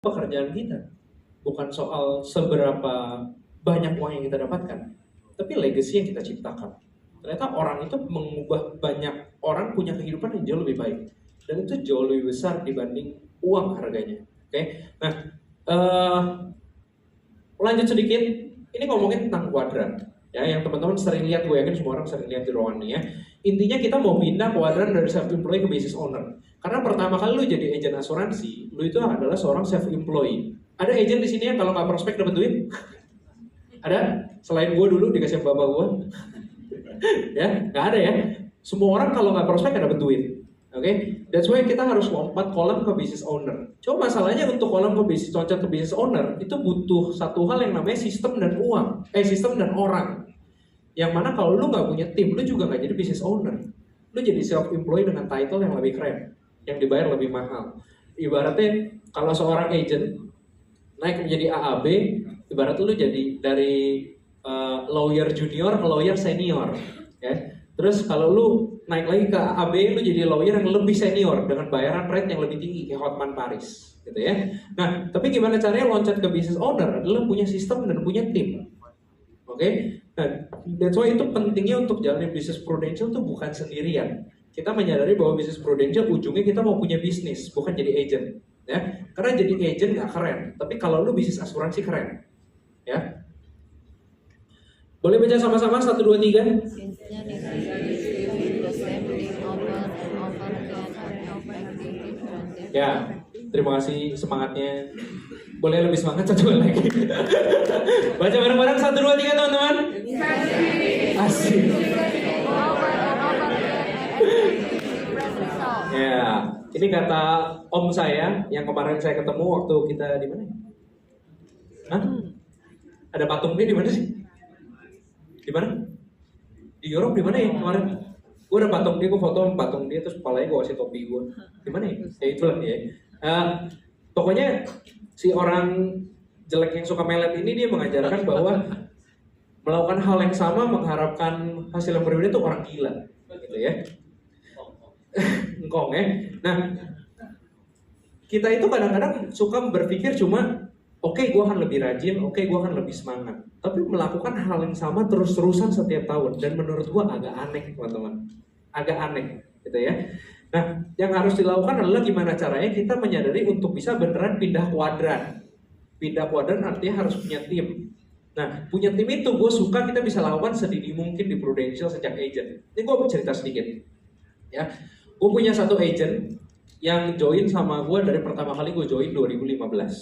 pekerjaan kita. Bukan soal seberapa banyak uang yang kita dapatkan, tapi legacy yang kita ciptakan. Ternyata orang itu mengubah banyak orang punya kehidupan yang jauh lebih baik. Dan itu jauh lebih besar dibanding uang harganya. Oke, nah lanjut sedikit. Ini ngomongin tentang kuadran. Ya, yang teman-teman sering lihat, gue yakin semua orang sering lihat di ruangan ini ya. Intinya kita mau pindah kuadran dari self-employed ke business owner. Karena pertama kali lu jadi agent asuransi, lu itu adalah seorang self-employed. Ada agent di sini yang kalau nggak prospek dapat duit? Ada? Selain gue dulu dikasih bapak gue? Ya, nggak ada ya. Semua orang kalau nggak prospek nggak dapat duit. Oke, that's why kita harus lompat kolam ke business owner. Cuma masalahnya untuk kolam ke business, loncat ke business owner itu butuh satu hal yang namanya sistem dan uang, sistem dan orang. Yang mana kalau lu nggak punya tim, lu juga nggak jadi business owner. Lu jadi self-employed dengan title yang lebih keren, yang dibayar lebih mahal. Ibaratnya kalau seorang agent naik menjadi AAB, ibaratnya lu jadi dari lawyer junior ke lawyer senior, ya. Terus kalau lu naik lagi ke AB, lu jadi lawyer yang lebih senior dengan bayaran rate yang lebih tinggi kayak Hotman Paris, gitu ya. Nah, tapi gimana caranya loncat ke business owner adalah punya sistem dan punya tim. Oke? Nah, that's why itu pentingnya untuk jalanin bisnis prudential itu bukan sendirian. Kita menyadari bahwa bisnis prudential ujungnya kita mau punya bisnis, bukan jadi agent. Ya, karena jadi agent nggak keren, tapi kalau lu bisnis asuransi keren. Ya. Boleh baca sama-sama 1, 2, 3? Ya, terima kasih semangatnya. Boleh lebih semangat satu lagi. Baca bareng-bareng 1, 2, 3 teman-teman. Asik. Ya, ini kata om saya yang kemarin saya ketemu waktu kita di mana? Hah? Ada patung dia di mana sih? Di mana? Di Europe di mana ya kemarin? Gue ada patung dia, gue foto patung dia terus kepalanya gue kasih topi gue. Di mana ya? Ya itulah ya. Pokoknya si orang jelek yang suka melet ini dia mengajarkan bahwa melakukan hal yang sama mengharapkan hasil yang berbeda itu orang gila, gitu ya. Engkong ya. Nah, kita itu kadang-kadang suka berpikir cuma oke, gue akan lebih rajin, oke, gue akan lebih semangat. Tapi melakukan hal yang sama terus-terusan setiap tahun. Dan menurut gue agak aneh, teman-teman. Agak aneh, gitu ya. Nah, yang harus dilakukan adalah gimana caranya kita menyadari untuk bisa beneran pindah kuadran. Pindah kuadran artinya harus punya tim. Nah, punya tim itu gue suka kita bisa lakukan sedini mungkin di Prudential sejak agent. Ini gue mau cerita sedikit. Ya, gue punya satu agent yang join sama gue dari pertama kali gue join 2015.